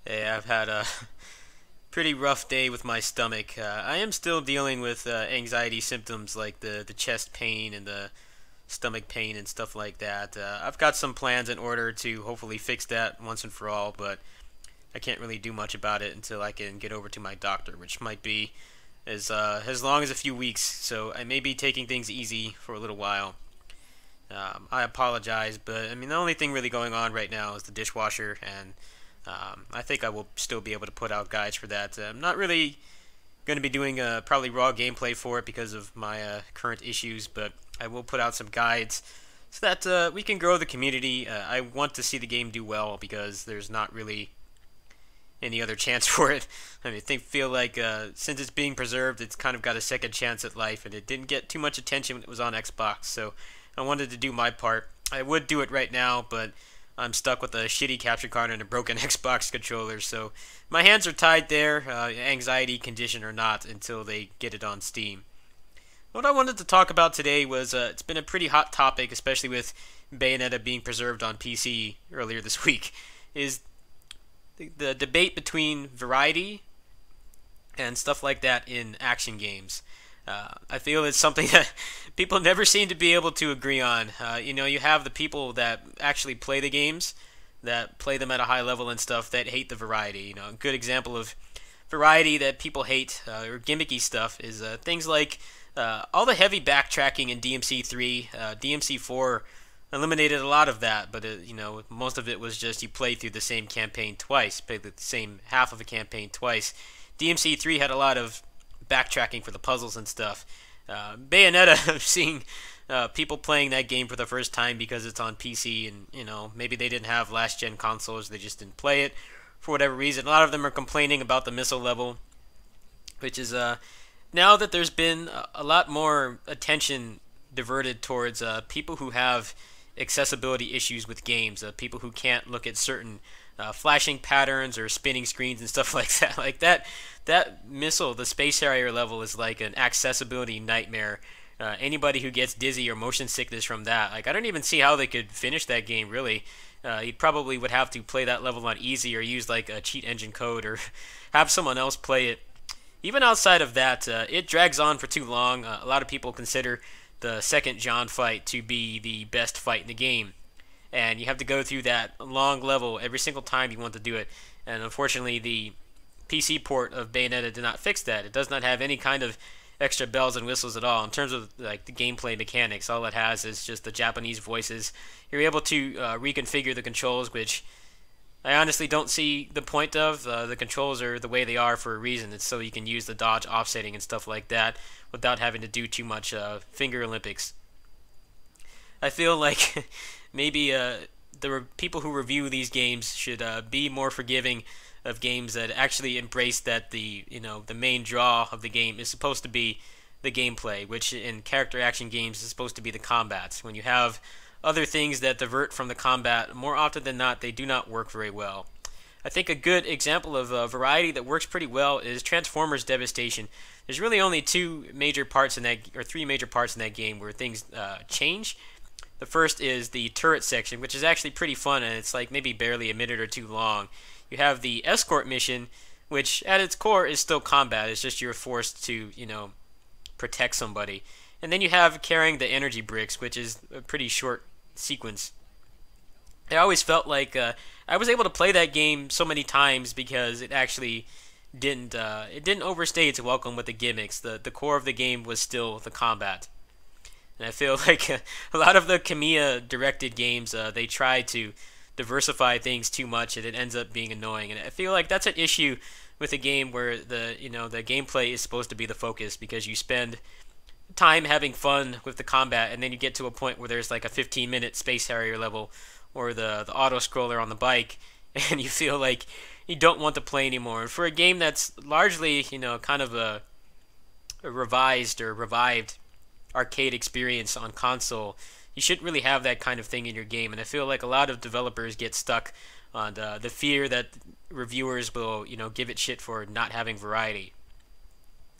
Hey, I've had a pretty rough day with my stomach. I am still dealing with anxiety symptoms like the chest pain and the stomach pain and stuff like that. I've got some plans in order to hopefully fix that once and for all, but I can't really do much about it until I can get over to my doctor, which might be as long as a few weeks. So I may be taking things easy for a little while. I apologize, but I mean the only thing really going on right now is the dishwasher, and I think I will still be able to put out guides for that. I'm not really going to be doing probably raw gameplay for it because of my current issues, but I will put out some guides so that we can grow the community. I want to see the game do well because there's not really any other chance for it. I mean, feel like since it's being preserved, it's kind of got a second chance at life, and it didn't get too much attention when it was on Xbox. So I wanted to do my part. I would do it right now, but I'm stuck with a shitty capture card and a broken Xbox controller, so my hands are tied there, anxiety condition or not, until they get it on Steam. What I wanted to talk about today was it's been a pretty hot topic, especially with Bayonetta being preserved on PC earlier this week, is the debate between variety and stuff like that in action games. I feel it's something that people never seem to be able to agree on. You have the people that actually play the games, that play them at a high level and stuff, that hate the variety. A good example of variety that people hate or gimmicky stuff is things like all the heavy backtracking in DMC3, DMC4 eliminated a lot of that, but most of it was just you play through the same campaign twice, play the same half of a campaign twice. DMC3 had a lot of backtracking for the puzzles and stuff. Bayonetta, I'm seeing people playing that game for the first time because it's on PC, and maybe they didn't have last gen consoles, they just didn't play it for whatever reason. A lot of them are complaining about the missile level, which is now that there's been a lot more attention diverted towards people who have accessibility issues with games, people who can't look at certain flashing patterns or spinning screens and stuff like that. Like that missile, the space harrier level, is like an accessibility nightmare. Anybody who gets dizzy or motion sickness from that, like I don't even see how they could finish that game really. You probably would have to play that level on easy or use like a cheat engine code or have someone else play it. Even outside of that, it drags on for too long. A lot of people consider the second John fight to be the best fight in the game, and you have to go through that long level every single time you want to do it. And unfortunately, the PC port of Bayonetta did not fix that. It does not have any kind of extra bells and whistles at all in terms of like the gameplay mechanics. All it has is just the Japanese voices. You're able to reconfigure the controls, which I honestly don't see the point of. The controls are the way they are for a reason. It's so you can use the dodge offsetting and stuff like that without having to do too much finger Olympics. I feel like maybe the people who review these games should be more forgiving of games that actually embrace that the main draw of the game is supposed to be the gameplay, which in character action games is supposed to be the combats. When you have other things that divert from the combat, more often than not, they do not work very well. I think a good example of a variety that works pretty well is Transformers Devastation. There's really only two major parts in that, or three major parts in that game where things change. The first is the turret section, which is actually pretty fun, and it's like maybe barely a minute or two long. You have the escort mission, which at its core is still combat. It's just you're forced to, protect somebody. And then you have carrying the energy bricks, which is a pretty short sequence. I always felt like I was able to play that game so many times because it actually didn't overstay its welcome with the gimmicks. The core of the game was still the combat. And I feel like a lot of the Kamiya directed games, they try to diversify things too much, and it ends up being annoying. And I feel like that's an issue with a game where the gameplay is supposed to be the focus, because you spend time having fun with the combat, and then you get to a point where there's like a 15-minute space harrier level or the auto scroller on the bike, and you feel like you don't want to play anymore. And for a game that's largely kind of a revised or revived arcade experience on console, you shouldn't really have that kind of thing in your game. And I feel like a lot of developers get stuck on the fear that reviewers will give it shit for not having variety,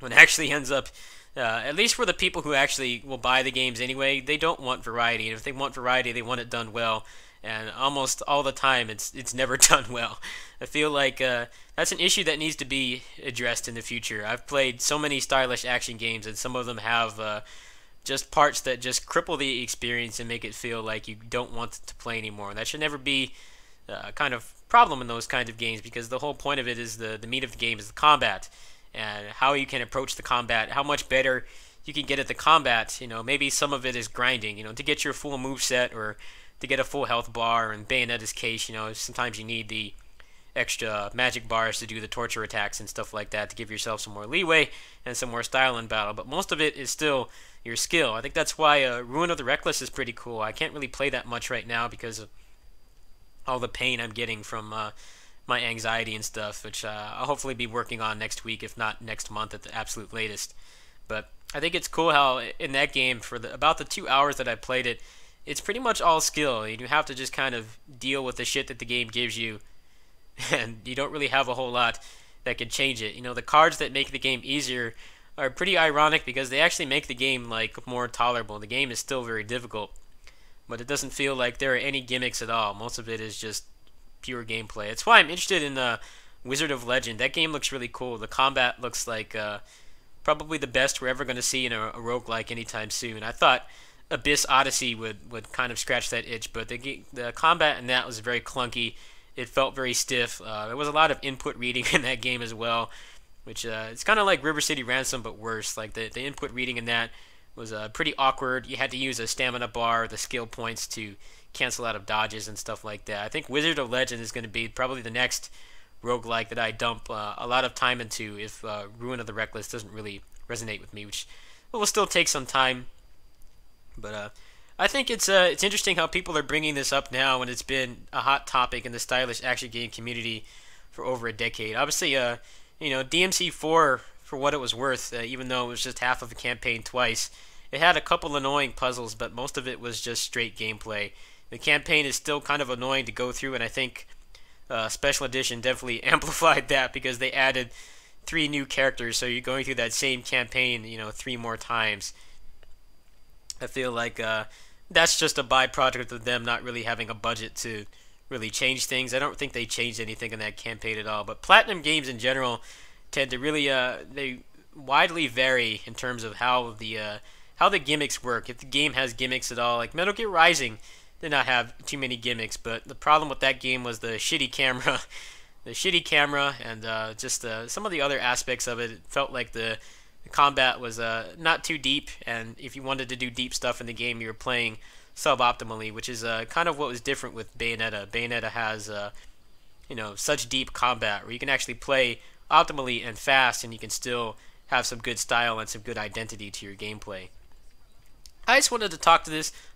when it actually ends up at least for the people who actually will buy the games anyway, they don't want variety. And if they want variety, they want it done well. and almost all the time it's never done well. I feel like that's an issue that needs to be addressed in the future. I've played so many stylish action games, and some of them have just parts that just cripple the experience and make it feel like you don't want to play anymore. And that should never be kind of problem in those kinds of games, because the whole point of it is the meat of the game is the combat and how you can approach the combat, how much better you can get at the combat. Maybe some of it is grinding, to get your full move set or to get a full health bar. In Bayonetta's case, sometimes you need the extra magic bars to do the torture attacks and stuff like that to give yourself some more leeway and some more style in battle. But most of it is still your skill. I think that's why Ruin of the Reckless is pretty cool. I can't really play that much right now because of all the pain I'm getting from my anxiety and stuff, which I'll hopefully be working on next week, if not next month at the absolute latest. But I think it's cool how in that game, for about the 2 hours that I played it, it's pretty much all skill. And you have to just kind of deal with the shit that the game gives you, and you don't really have a whole lot that can change it. The cards that make the game easier are pretty ironic because they actually make the game like more tolerable. The game is still very difficult, but it doesn't feel like there are any gimmicks at all. Most of it is just pure gameplay. That's why I'm interested in Wizard of Legend. That game looks really cool. The combat looks like probably the best we're ever going to see in a roguelike anytime soon. I thought Abyss Odyssey would kind of scratch that itch, but the combat in that was very clunky. It felt very stiff. There was a lot of input reading in that game as well, which it's kind of like River City Ransom, but worse. Like the input reading in that was pretty awkward. You had to use a stamina bar, the skill points to cancel out of dodges and stuff like that. I think Wizard of Legend is going to be probably the next roguelike that I dump a lot of time into if Ruin of the Reckless doesn't really resonate with me, which will still take some time. But I think it's interesting how people are bringing this up now when it's been a hot topic in the stylish action game community for over a decade. Obviously, DMC4, for what it was worth, even though it was just half of a campaign twice, it had a couple annoying puzzles, but most of it was just straight gameplay. The campaign is still kind of annoying to go through, and I think Special Edition definitely amplified that because they added 3 new characters, so you're going through that same campaign, 3 more times. I feel like that's just a byproduct of them not really having a budget to really change things. I don't think they changed anything in that campaign at all. But Platinum games in general tend to really they widely vary in terms of how the gimmicks work. If the game has gimmicks at all, like Metal Gear Rising did not have too many gimmicks, but the problem with that game was the shitty camera, and just some of the other aspects of it. It felt like the combat was not too deep, and if you wanted to do deep stuff in the game, you were playing suboptimally, which is kind of what was different with Bayonetta. Bayonetta has such deep combat where you can actually play optimally and fast, and you can still have some good style and some good identity to your gameplay. I just wanted to talk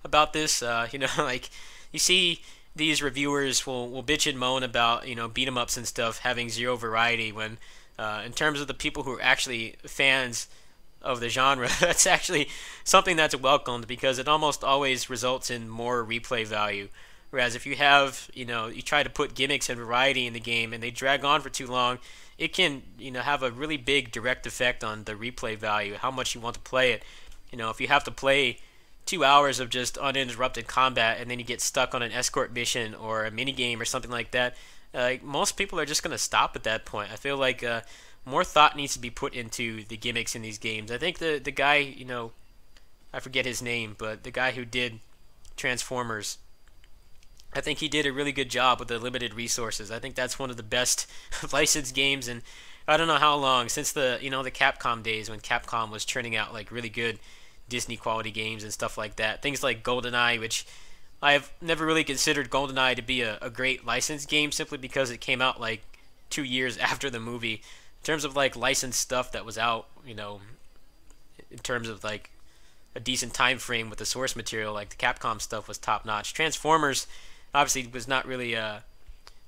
about this. Like you see these reviewers will bitch and moan about beat 'em ups and stuff having zero variety when in terms of the people who are actually fans of the genre, that's actually something that's welcomed because it almost always results in more replay value. Whereas if you have, you try to put gimmicks and variety in the game and they drag on for too long, it can, have a really big direct effect on the replay value, how much you want to play it. If you have to play 2 hours of just uninterrupted combat and then you get stuck on an escort mission or a mini game or something like that, most people are just going to stop at that point. I feel like more thought needs to be put into the gimmicks in these games. I think the guy, I forget his name, but the guy who did Transformers, I think he did a really good job with the limited resources. I think that's one of the best licensed games, and I don't know how long, since the the Capcom days when Capcom was churning out like really good Disney quality games and stuff like that. Things like GoldenEye, which I've never really considered GoldenEye to be a great licensed game simply because it came out like 2 years after the movie. In terms of like licensed stuff that was out, in terms of like a decent time frame with the source material, like the Capcom stuff was top notch. Transformers obviously was not really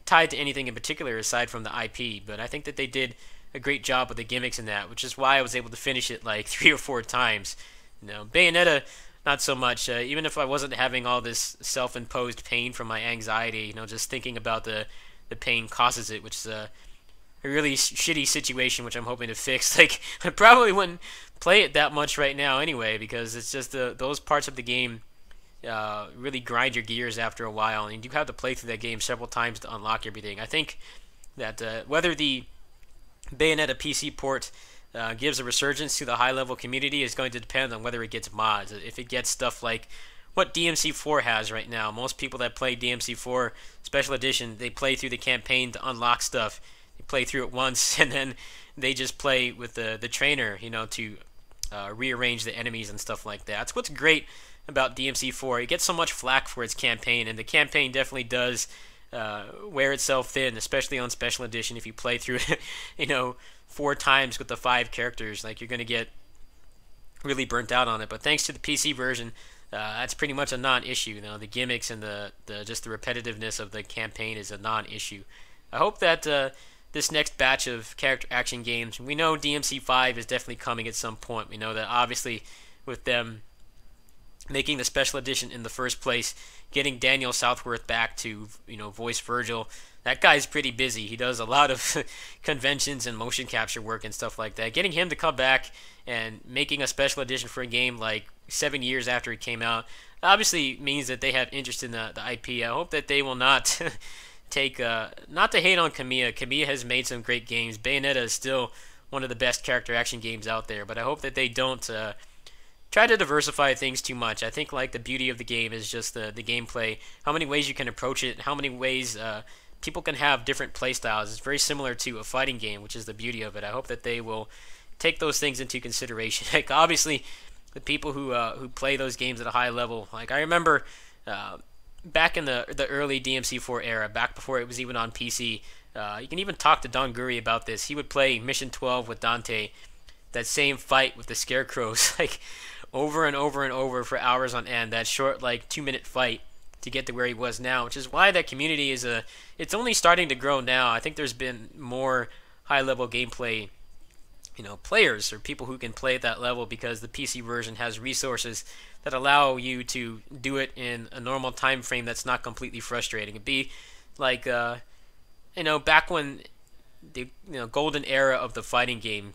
tied to anything in particular aside from the IP, but I think that they did a great job with the gimmicks in that, which is why I was able to finish it like 3 or 4 times. Bayonetta, not so much. Even if I wasn't having all this self-imposed pain from my anxiety, just thinking about the pain causes it, which is a really shitty situation, which I'm hoping to fix. Like, I probably wouldn't play it that much right now anyway, because it's just those parts of the game, really grind your gears after a while, and you have to play through that game several times to unlock everything. I think that whether the Bayonetta PC port gives a resurgence to the high-level community is going to depend on whether it gets mods. If it gets stuff like what DMC4 has right now, most people that play DMC4 Special Edition, they play through the campaign to unlock stuff. They play through it once, and then they just play with the trainer, to rearrange the enemies and stuff like that. That's what's great about DMC4. It gets so much flack for its campaign, and the campaign definitely does wear itself thin, especially on Special Edition. If you play through it, 4 times with the 5 characters, like, you're going to get really burnt out on it. But thanks to the PC version, that's pretty much a non-issue. The gimmicks and the just the repetitiveness of the campaign is a non-issue. I hope that this next batch of character action games, we know DMC5 is definitely coming at some point. We know that obviously with them making the special edition in the first place, getting Daniel Southworth back to voice Virgil. That guy's pretty busy. He does a lot of conventions and motion capture work and stuff like that. Getting him to come back and making a special edition for a game like 7 years after it came out obviously means that they have interest in the IP. I hope that they will not take not to hate on Kamiya. Kamiya has made some great games. Bayonetta is still one of the best character action games out there, but I hope that they don't try to diversify things too much. I think like the beauty of the game is just the gameplay, how many ways you can approach it, how many ways people can have different play styles. It's very similar to a fighting game, which is the beauty of it. I hope that they will take those things into consideration. Like, obviously, the people who play those games at a high level, like, I remember back in the early DMC4 era, back before it was even on PC, you can even talk to Don Guri about this. He would play Mission 12 with Dante, that same fight with the scarecrows, like, over and over and over for hours on end, that short, like, 2-minute fight to get to where he was now, which is why that community is it's only starting to grow now. I think there's been more high-level gameplay, players or people who can play at that level because the PC version has resources that allow you to do it in a normal time frame that's not completely frustrating. It'd be like, back when the golden era of the fighting game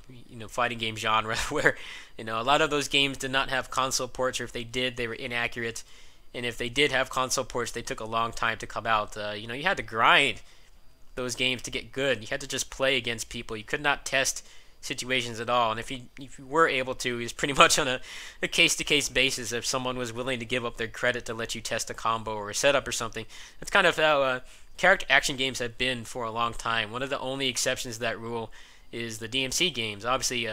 genre, where a lot of those games did not have console ports, or if they did, they were inaccurate. And if they did have console ports, they took a long time to come out. You had to grind those games to get good. You had to just play against people. You could not test situations at all. And if you were able to, it was pretty much on a case-to-case basis. If someone was willing to give up their credit to let you test a combo or a setup or something, that's kind of how character action games have been for a long time. One of the only exceptions to that rule is the DMC games. Obviously,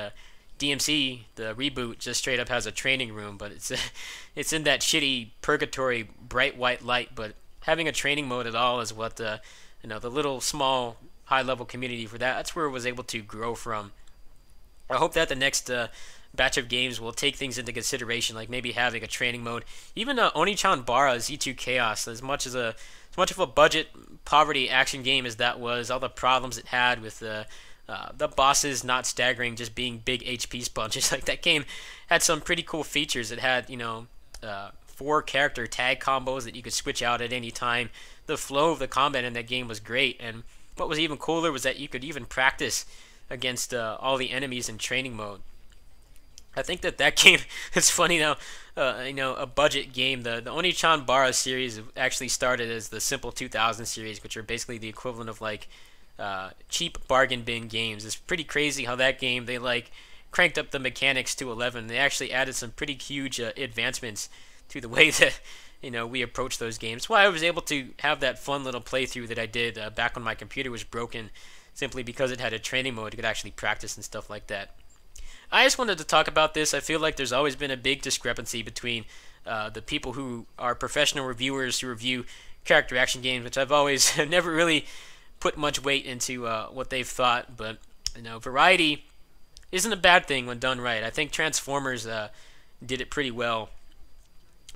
DMC, the reboot, just straight up has a training room, but it's in that shitty purgatory bright white light. But having a training mode at all is what the little small high level community for that's where it was able to grow from. I hope that the next batch of games will take things into consideration, like maybe having a training mode. Even Onichan Bara Z2 Chaos, as much of a budget poverty action game as that was, all the problems it had with the bosses not staggering, just being big HP sponges. Like, that game had some pretty cool features. It had 4 character tag combos that you could switch out at any time. The flow of the combat in that game was great, and what was even cooler was that you could even practice against all the enemies in training mode. I think that game, it's funny now, a budget game. The Onichan Bara series actually started as the Simple 2000 series, which are basically the equivalent of like cheap bargain bin games. It's pretty crazy how that game, they like cranked up the mechanics to 11. They actually added some pretty huge advancements to the way that we approach those games. That's why I was able to have that fun little playthrough that I did back when my computer was broken, simply because it had a training mode. You could actually practice and stuff like that. I just wanted to talk about this. I feel like there's always been a big discrepancy between the people who are professional reviewers who review character action games, which I've always never really put much weight into what they've thought, but variety isn't a bad thing when done right. I think Transformers did it pretty well,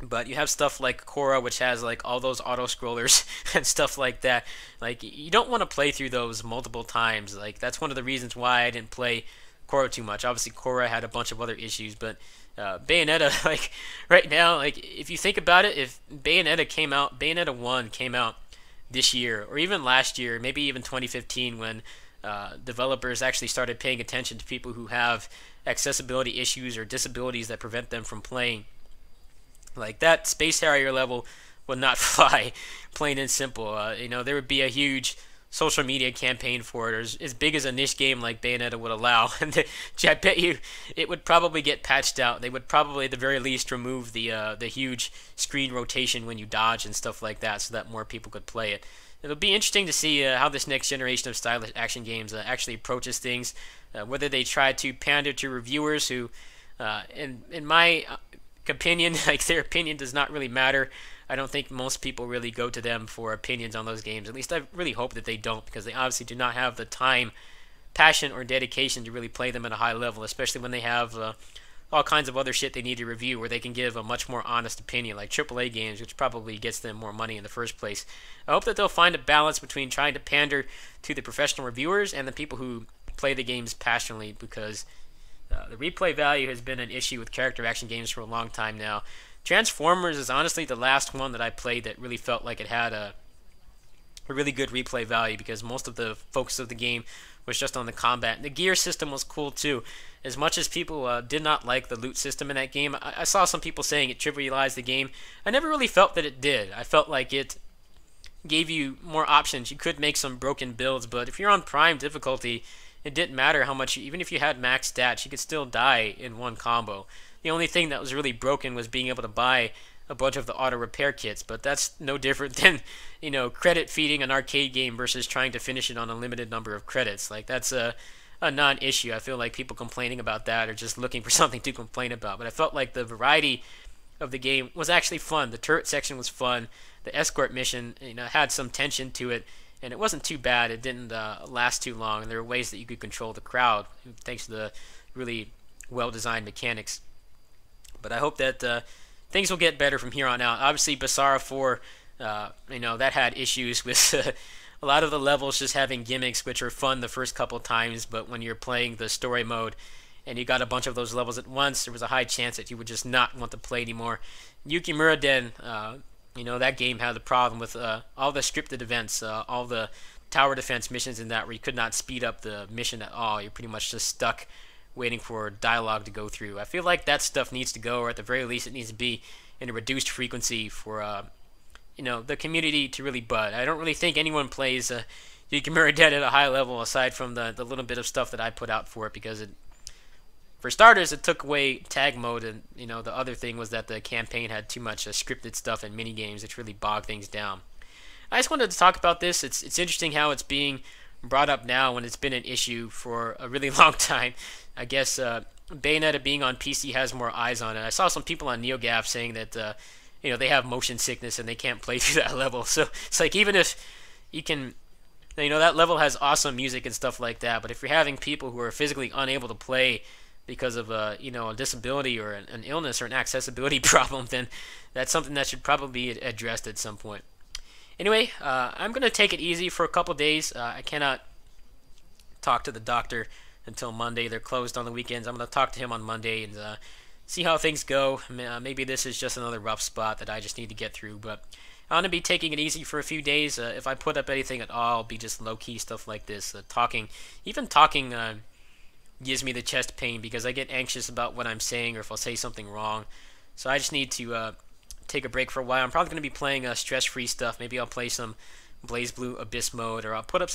but you have stuff like Korra, which has like all those auto scrollers and stuff like that. Like, you don't want to play through those multiple times. Like, that's one of the reasons why I didn't play Korra too much. Obviously, Korra had a bunch of other issues, but Bayonetta, like, right now, like, if you think about it, if Bayonetta 1 came out this year, or even last year, maybe even 2015, when developers actually started paying attention to people who have accessibility issues or disabilities that prevent them from playing, Like that Space Harrier level would not fly, plain and simple. There would be a huge social media campaign for it, or as big as a niche game like Bayonetta would allow, and I bet you it would probably get patched out. They would probably, at the very least, remove the huge screen rotation when you dodge and stuff like that, so that more people could play it. It'll be interesting to see how this next generation of stylish action games actually approaches things. Whether they try to pander to reviewers who, in my opinion, like their opinion does not really matter. I don't think most people really go to them for opinions on those games. At least I really hope that they don't, because they obviously do not have the time, passion, or dedication to really play them at a high level, especially when they have all kinds of other shit they need to review where they can give a much more honest opinion, like AAA games, which probably gets them more money in the first place. I hope that they'll find a balance between trying to pander to the professional reviewers and the people who play the games passionately, because the replay value has been an issue with character action games for a long time now. Transformers is honestly the last one that I played that really felt like it had a really good replay value, because most of the focus of the game was just on the combat. And the gear system was cool too. As much as people did not like the loot system in that game, I saw some people saying it trivialized the game. I never really felt that it did. I felt like it gave you more options. You could make some broken builds, but if you're on prime difficulty, it didn't matter how much, even if you had max stats, you could still die in one combo. The only thing that was really broken was being able to buy a bunch of the auto repair kits, but that's no different than, credit feeding an arcade game versus trying to finish it on a limited number of credits. Like, that's a non-issue. I feel like people complaining about that are just looking for something to complain about, but I felt like the variety of the game was actually fun. The turret section was fun. The escort mission, had some tension to it, and it wasn't too bad. It didn't last too long, and there were ways that you could control the crowd thanks to the really well-designed mechanics. But I hope that things will get better from here on out. Obviously, Basara 4, that had issues with a lot of the levels just having gimmicks, which are fun the first couple times, but when you're playing the story mode and you got a bunch of those levels at once, there was a high chance that you would just not want to play anymore. Yukimura Den, that game had the problem with all the scripted events, all the tower defense missions in that, where you could not speed up the mission at all. You're pretty much just stuck waiting for dialogue to go through. I feel like that stuff needs to go, or at the very least it needs to be in a reduced frequency for the community to really bud. I don't really think anyone plays Yukimura Den at a high level aside from the little bit of stuff that I put out for it, because for starters, it took away tag mode, and the other thing was that the campaign had too much scripted stuff and mini games, which really bogged things down. I just wanted to talk about this. It's interesting how it's being brought up now when it's been an issue for a really long time. I guess Bayonetta being on PC has more eyes on it. I saw some people on NeoGAF saying that they have motion sickness and they can't play through that level. So it's like, even if you can, that level has awesome music and stuff like that, but if you're having people who are physically unable to play because of a disability or an illness or an accessibility problem, then that's something that should probably be addressed at some point. Anyway, I'm going to take it easy for a couple days. I cannot talk to the doctor until Monday. They're closed on the weekends. I'm going to talk to him on Monday and see how things go. Maybe this is just another rough spot that I just need to get through, but I'm going to be taking it easy for a few days. If I put up anything at all, it'll be just low-key stuff like this. Even talking gives me the chest pain, because I get anxious about what I'm saying or if I'll say something wrong. So I just need to take a break for a while. I'm probably going to be playing stress-free stuff. Maybe I'll play some BlazBlue Abyss mode, or I'll put up